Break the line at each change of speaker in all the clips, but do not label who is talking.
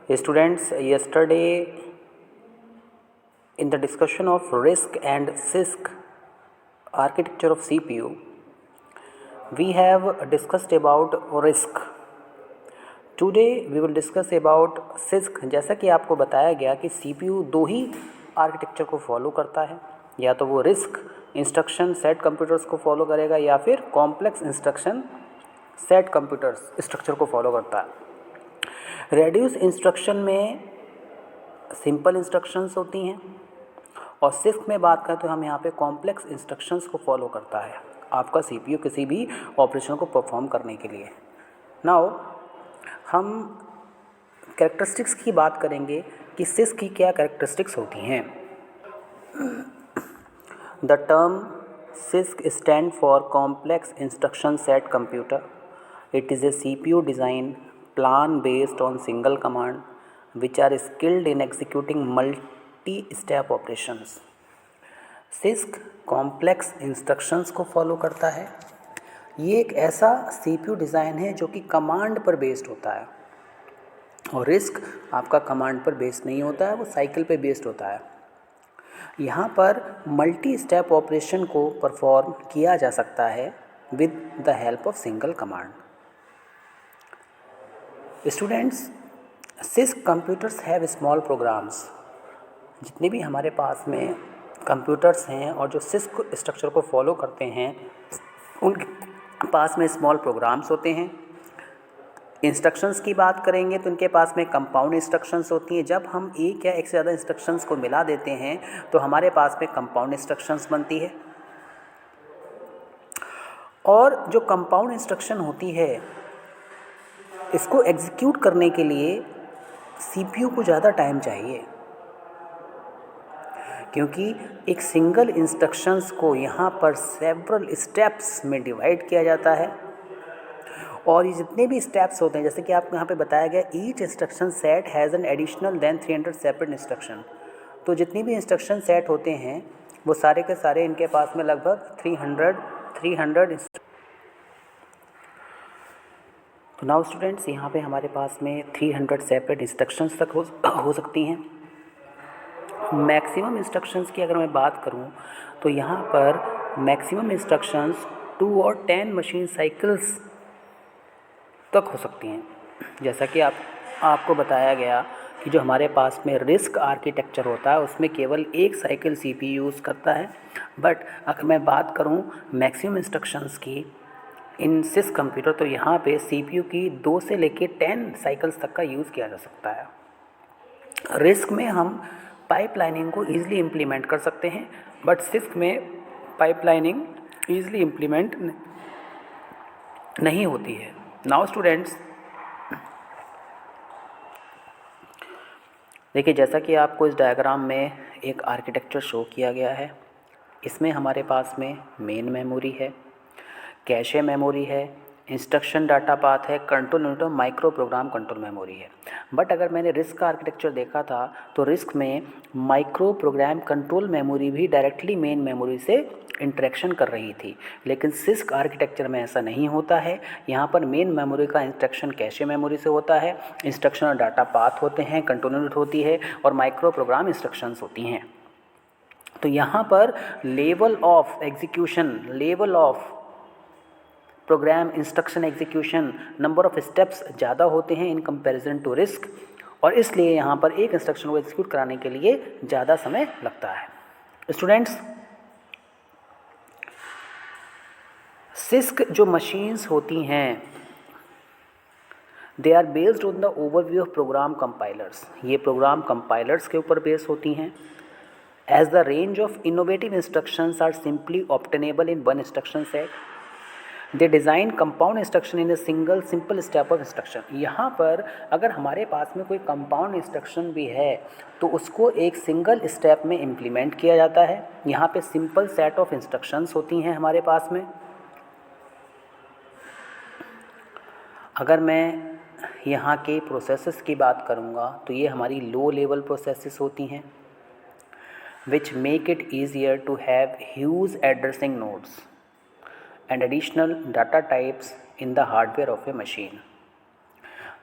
Students, yesterday in the discussion of RISC and CISC architecture of CPU, we have discussed about RISC. Today we will discuss about CISC. जैसा कि आपको बताया गया कि CPU दो ही architecture को follow करता है, या तो वो RISC इंस्ट्रक्शन सेट कंप्यूटर्स को फॉलो करेगा या फिर complex instruction set computers structure को फॉलो करता है। रेड्यूस इंस्ट्रक्शन में सिंपल इंस्ट्रक्शंस होती हैं और सिस्क में बात करें तो हम यहाँ पे कॉम्प्लेक्स इंस्ट्रक्शंस को फॉलो करता है आपका सीपीयू किसी भी ऑपरेशन को परफॉर्म करने के लिए। नाउ हम कैरेक्टरिस्टिक्स की बात करेंगे कि सिस्क की क्या कैरेक्टरिस्टिक्स होती हैं। The term six stand for complex instruction set computer. It is a CPU design plan based on single command which are skilled in executing multi-step operations. CISC complex instructions को follow करता है। ये एक ऐसा CPU design है जो कि command पर बेस्ड होता है और RISC आपका कमांड पर बेस्ड नहीं होता है, वो साइकिल पे बेस्ड होता है। यहाँ पर मल्टी स्टेप ऑपरेशन को परफॉर्म किया जा सकता है with the help of single command. Students, CISC computers have small programs. जितने भी हमारे पास में कंप्यूटर्स हैं और जो CISC स्ट्रक्चर को फॉलो करते हैं उनके पास में स्मॉल प्रोग्राम्स होते हैं। इंस्ट्रक्शंस की बात करेंगे तो उनके पास में कंपाउंड इंस्ट्रक्शंस होती हैं। जब हम एक या एक से ज़्यादा इंस्ट्रक्शंस को मिला देते हैं तो हमारे पास में कंपाउंड इंस्ट्रक्शंस बनती है। और जो कंपाउंड इंस्ट्रक्शन होती है इसको एग्जीक्यूट करने के लिए सीपीयू को ज़्यादा टाइम चाहिए, क्योंकि एक सिंगल इंस्ट्रक्शंस को यहाँ पर सेवरल स्टेप्स में डिवाइड किया जाता है और ये जितने भी स्टेप्स होते हैं, जैसे कि आपको यहाँ पे बताया गया, each instruction set has an additional than 300 separate instruction. तो जितनी भी इंस्ट्रक्शन सेट होते हैं वो सारे के सारे इनके पास में लगभग 300 तो नाउ स्टूडेंट्स, यहाँ पे हमारे पास में 300 सेपरेट इंस्ट्रक्शंस तक हो सकती हैं। मैक्सिमम इंस्ट्रक्शंस की अगर मैं बात करूँ तो यहाँ पर मैक्सिमम इंस्ट्रक्शंस 2 और 10 मशीन साइकिल्स तक हो सकती हैं। जैसा कि आपको बताया गया कि जो हमारे पास में RISC आर्किटेक्चर होता है उसमें केवल एक साइकिल CPU यूज़ करता है, बट अगर मैं बात करूँ मैक्सिमम इंस्ट्रक्शंस की इन CISC कंप्यूटर तो यहाँ पे CPU की 2 से लेके 10 साइकिल्स तक का यूज़ किया जा सकता है। RISC में हम पाइपलाइनिंग को ईज़िली इम्प्लीमेंट कर सकते हैं, बट CISC में पाइपलाइनिंग ईज़िली इम्प्लीमेंट नहीं होती है। नाउ स्टूडेंट्स, देखिए जैसा कि आपको इस डायग्राम में एक आर्किटेक्चर शो किया गया है, इसमें हमारे पास में मेन मेमोरी है, कैशे मेमोरी है, इंस्ट्रक्शन डाटा पाथ है, कंट्रोल यूनिट और माइक्रो प्रोग्राम कंट्रोल मेमोरी है। बट अगर मैंने RISC का आर्किटेक्चर देखा था तो RISC में माइक्रो प्रोग्राम कंट्रोल मेमोरी भी डायरेक्टली मेन मेमोरी से इंटरेक्शन कर रही थी, लेकिन CISC आर्किटेक्चर में ऐसा नहीं होता है। यहाँ पर मेन मेमोरी का इंस्ट्रक्शन कैशे मेमोरी से होता है, इंस्ट्रक्शन और डाटा पाथ होते हैं, कंट्रोल यूनिट होती है और माइक्रो प्रोग्राम इंस्ट्रक्शंस होती हैं। तो यहाँ पर level of execution, level of programme instruction execution, number of steps ज़्यादा होते हैं इन कंपैरिजन टू RISC, और इसलिए यहाँ पर एक इंस्ट्रक्शन को एग्जीक्यूट कराने के लिए ज़्यादा समय लगता है। स्टूडेंट्स, CISC जो मशीन्स होती हैं they are based on the overview of program compilers. ये प्रोग्राम कंपाइलर्स के ऊपर बेस होती हैं। As the range of innovative instructions are simply obtainable in one instruction set, they design compound instruction in a single simple step of instruction. यहाँ पर अगर हमारे पास में कोई कंपाउंड इंस्ट्रक्शन भी है तो उसको एक सिंगल स्टेप में इम्प्लीमेंट किया जाता है। यहाँ पे सिंपल सेट ऑफ इंस्ट्रक्शंस होती हैं हमारे पास में। अगर मैं यहाँ के प्रोसेसेस की बात करूँगा तो ये हमारी लो लेवल प्रोसेसेस होती हैं which make it easier to have huge addressing nodes and additional data types in the hardware of a machine।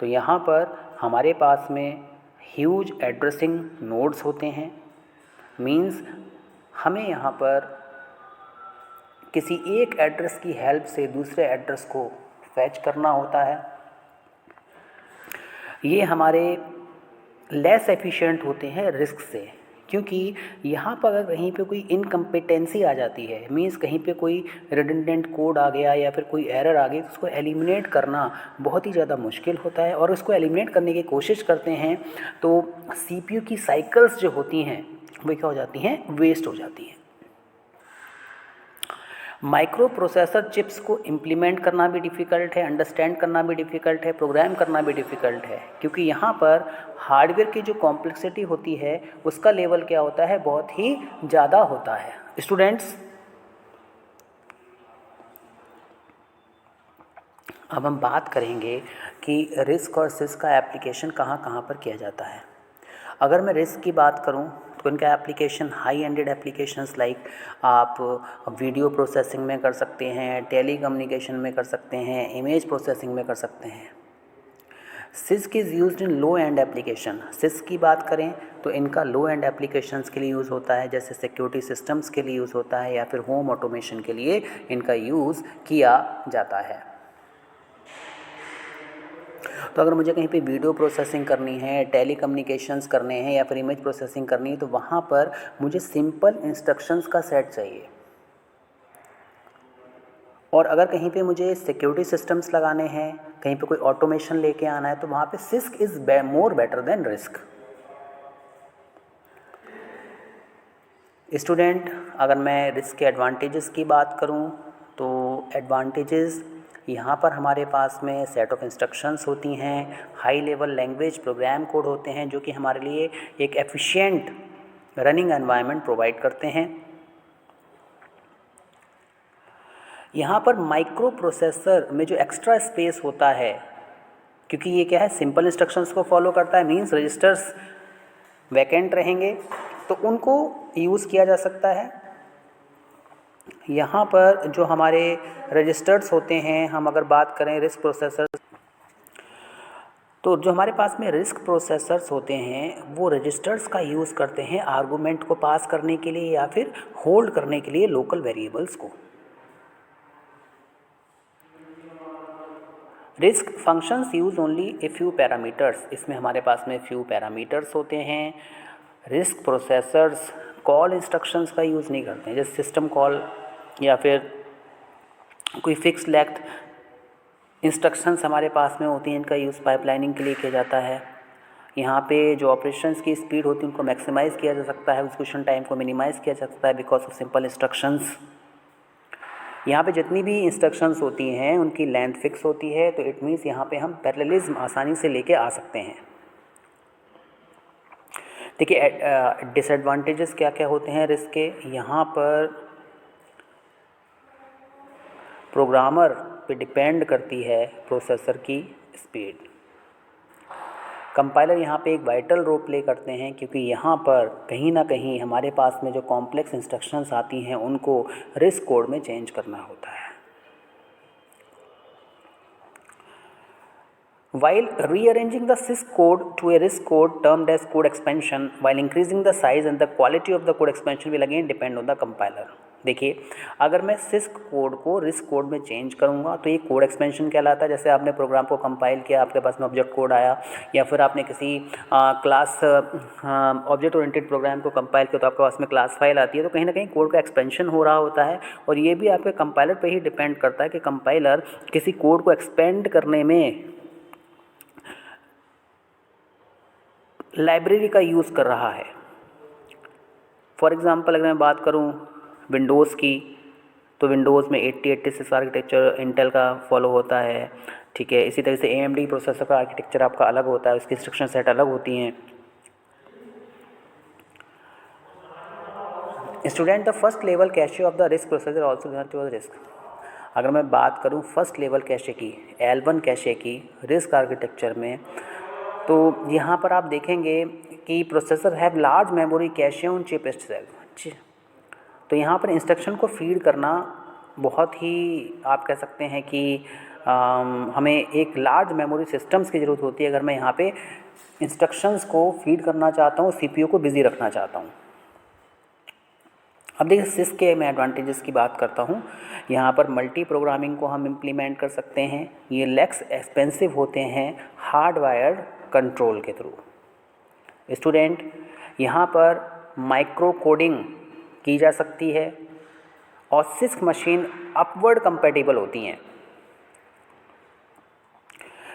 तो यहाँ पर हमारे पास में ह्यूज एड्रेसिंग नोड्स होते हैं। मीन्स हमें यहाँ पर किसी एक एड्रेस की हेल्प से दूसरे एड्रेस को फैच करना होता है। ये हमारे लेस एफिशिएंट होते हैं रिस्क से, क्योंकि यहाँ पर अगर कहीं पे कोई इनकम्पिटेंसी आ जाती है, मीन्स कहीं पे कोई रिडंडेंट कोड आ गया या फिर कोई एरर आ गई, तो उसको एलिमिनेट करना बहुत ही ज़्यादा मुश्किल होता है। और उसको एलिमिनेट करने की कोशिश करते हैं तो सीपीयू की साइकिल्स जो होती हैं वो क्या हो जाती हैं, वेस्ट हो जाती हैं। माइक्रो प्रोसेसर चिप्स को इम्प्लीमेंट करना भी डिफ़िकल्ट है, अंडरस्टैंड करना भी डिफ़िकल्ट है, प्रोग्राम करना भी डिफ़िकल्ट है, क्योंकि यहाँ पर हार्डवेयर की जो कॉम्प्लेक्सिटी होती है उसका लेवल क्या होता है, बहुत ही ज़्यादा होता है। स्टूडेंट्स, अब हम बात करेंगे कि रिस्क और सिस्क का एप्लीकेशन कहाँ कहाँ पर किया जाता है। अगर मैं रिस्क की बात करूँ तो इनका application high ended applications like आप वीडियो प्रोसेसिंग में कर सकते हैं, टेली कम्युनिकेशन में कर सकते हैं, इमेज प्रोसेसिंग में कर सकते हैं। Six is used in low and application. Six की बात करें तो इनका लो एंड एप्लीकेशंस के लिए यूज़ होता है, जैसे सिक्योरिटी सिस्टम्स के लिए यूज़ होता है या फिर होम ऑटोमेशन के लिए इनका यूज़ किया जाता है। तो अगर मुझे कहीं पे वीडियो प्रोसेसिंग करनी है, टेली कम्युनिकेशंस करने हैं या फिर इमेज प्रोसेसिंग करनी है, तो वहाँ पर मुझे सिंपल इंस्ट्रक्शंस का सेट चाहिए। और अगर कहीं पे मुझे सिक्योरिटी सिस्टम्स लगाने हैं, कहीं पे कोई ऑटोमेशन लेके आना है, तो वहाँ पे six is more better then risk. Student, अगर मैं रिस्क के एडवांटेजेस की बात करूँ तो एडवांटेजेस यहाँ पर हमारे पास में सेट ऑफ इंस्ट्रक्शंस होती हैं, high level language program code होते हैं जो कि हमारे लिए एक एफिशिएंट रनिंग एनवायरनमेंट प्रोवाइड करते हैं। यहाँ पर माइक्रो प्रोसेसर में जो एक्स्ट्रा स्पेस होता है, क्योंकि ये क्या है, सिंपल इंस्ट्रक्शंस को फॉलो करता है, मीन्स रजिस्टर्स वैकेंट रहेंगे तो उनको यूज़ किया जा सकता है। यहाँ पर जो हमारे रजिस्टर्स होते हैं, हम अगर बात करें रिस्क प्रोसेसर, तो जो हमारे पास में रिस्क प्रोसेसर्स होते हैं वो रजिस्टर्स का यूज़ करते हैं आर्गूमेंट को पास करने के लिए या फिर होल्ड करने के लिए लोकल वेरिएबल्स को। Risk functions use only a few parameters. इसमें हमारे पास में फ्यू पैरामीटर्स होते हैं। रिस्क प्रोसेसर्स कॉल इंस्ट्रक्शंस का यूज़ नहीं करते हैं, जैसे सिस्टम कॉल या फिर कोई फिक्स लेंथ इंस्ट्रक्शंस हमारे पास में होती हैं, इनका यूज़ पाइपलाइनिंग के लिए किया जाता है। यहाँ पे जो ऑपरेशंस की स्पीड होती है उनको मैक्सिमाइज़ किया जा सकता है, एग्जीक्यूशन टाइम को मिनिमाइज़ किया जा सकता है बिकॉज ऑफ सिंपल इंस्ट्रक्शंस। यहाँ पे जितनी भी इंस्ट्रक्शंस होती हैं उनकी लेंथ फिक्स होती है, तो इट मीन्स यहाँ पे हम पैरेललिज्म आसानी से लेके आ सकते हैं। देखिए डिसएडवांटेजेस क्या क्या होते हैं रिस्क के। यहाँ पर प्रोग्रामर पे डिपेंड करती है प्रोसेसर की स्पीड। कंपाइलर यहाँ पे एक वाइटल रोल प्ले करते हैं, क्योंकि यहाँ पर कहीं ना कहीं हमारे पास में जो कॉम्प्लेक्स इंस्ट्रक्शंस आती हैं उनको रिस्क कोड में चेंज करना होता है। While rearranging the sys code to a RISC code termed as code expansion, while increasing the size and the quality of the code expansion will again depend on the compiler. देखिए, अगर मैं six code को risk code में change करूँगा तो ये code expansion कहलाता है। जैसे आपने प्रोग्राम को कंपाइल किया, आपके पास में ऑब्जेक्ट कोड आया, या फिर आपने किसी क्लास ऑब्जेक्ट ओरिएंटेड प्रोग्राम को कंपाइल किया तो आपके पास में क्लास फाइल आती है, तो कहीं ना कहीं कोड का एक्सपेंशन हो रहा होता है। और ये भी आपके कंपाइलर पे ही डिपेंड करता है कि कंपाइलर किसी कोड को एक्सपेंड करने में लाइब्रेरी का यूज़ कर रहा है। फॉर एग्ज़ाम्पल अगर मैं बात करूं विंडोज़ की, तो विंडोज़ में 8086 आर्किटेक्चर इंटेल का फॉलो होता है, ठीक है। इसी तरह से AMD प्रोसेसर का आर्किटेक्चर आपका अलग होता है, उसकी इंस्ट्रक्शन सेट अलग होती हैं। Student, the first level cache of the RISC processor also given to RISC. अगर मैं बात करूं फर्स्ट लेवल कैशे की, L1 कैशे की रिस्क आर्किटेक्चर में, तो यहाँ पर आप देखेंगे कि processor have large memory cache on chip itself. तो यहाँ पर इंस्ट्रक्शन को फीड करना बहुत ही आप कह सकते हैं कि हमें एक लार्ज मेमोरी सिस्टम्स की ज़रूरत होती है अगर मैं यहाँ पे इंस्ट्रक्शंस को फीड करना चाहता हूँ, सीपीयू को बिज़ी रखना चाहता हूँ। अब देखिए सिस्क के मैं एडवांटेजेस की बात करता हूँ। यहाँ पर मल्टी प्रोग्रामिंग को हम इम्प्लीमेंट कर सकते हैं। ये लेस एक्सपेंसिव होते हैं हार्डवायर्ड कंट्रोल के थ्रू। स्टूडेंट, यहाँ पर माइक्रो कोडिंग की जा सकती है और सिस्क मशीन अपवर्ड कंपैटिबल होती हैं।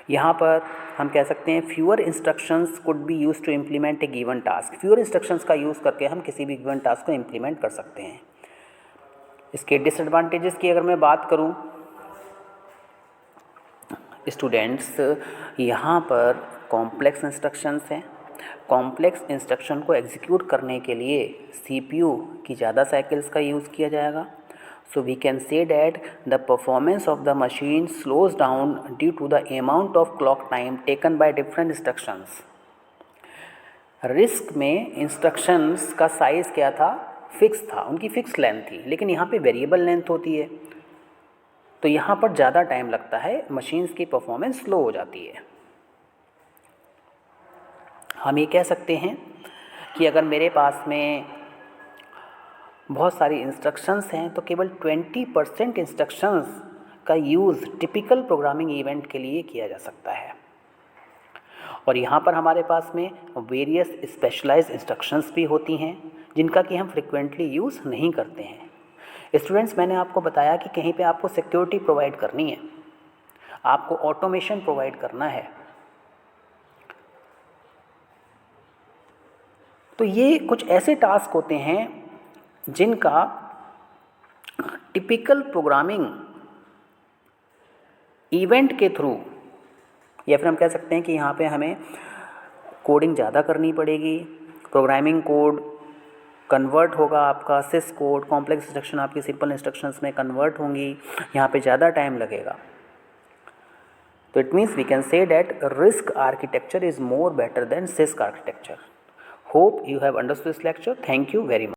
यहाँ पर हम कह सकते हैं fewer instructions could be use to implement a given task. Fewer instructions का यूज़ करके हम किसी भी गिवन टास्क को इम्प्लीमेंट कर सकते हैं। इसके डिसएडवांटेजेस की अगर मैं बात करूँ स्टूडेंट्स, यहाँ पर कॉम्प्लेक्स इंस्ट्रक्शंस हैं। कॉम्प्लेक्स इंस्ट्रक्शन को एग्जीक्यूट करने के लिए सीपीयू की ज़्यादा साइकिल्स का यूज़ किया जाएगा। So we can say that the performance of the machine slows down due to the amount of clock time taken by different instructions. Risk में इंस्ट्रक्शंस का साइज़ क्या था? फिक्स था, उनकी फिक्स लेंथ थी, लेकिन यहाँ पे वेरिएबल लेंथ होती है तो यहाँ पर ज़्यादा टाइम लगता है, मशीन्स की परफॉर्मेंस स्लो हो जाती है। हम ये कह सकते हैं कि अगर मेरे पास में बहुत सारी इंस्ट्रक्शंस हैं तो केवल 20% इंस्ट्रक्शंस का यूज़ टिपिकल प्रोग्रामिंग इवेंट के लिए किया जा सकता है। और यहाँ पर हमारे पास में वेरियस स्पेशलाइज्ड इंस्ट्रक्शंस भी होती हैं जिनका कि हम फ्रिक्वेंटली यूज़ नहीं करते हैं। स्टूडेंट्स, मैंने आपको बताया कि कहीं पे आपको सिक्योरिटी प्रोवाइड करनी है, आपको ऑटोमेशन प्रोवाइड करना है, तो ये कुछ ऐसे टास्क होते हैं जिनका टिपिकल प्रोग्रामिंग इवेंट के थ्रू, या फिर हम कह सकते हैं कि यहाँ पे हमें कोडिंग ज़्यादा करनी पड़ेगी। प्रोग्रामिंग कोड कन्वर्ट होगा, आपका सिस कोड, कॉम्प्लेक्स इंस्ट्रक्शन आपकी सिंपल इंस्ट्रक्शंस में कन्वर्ट होंगी, यहाँ पे ज़्यादा टाइम लगेगा। तो it means we can say that RISC architecture is more better than CISC architecture. Hope you have understood this lecture. Thank you very much.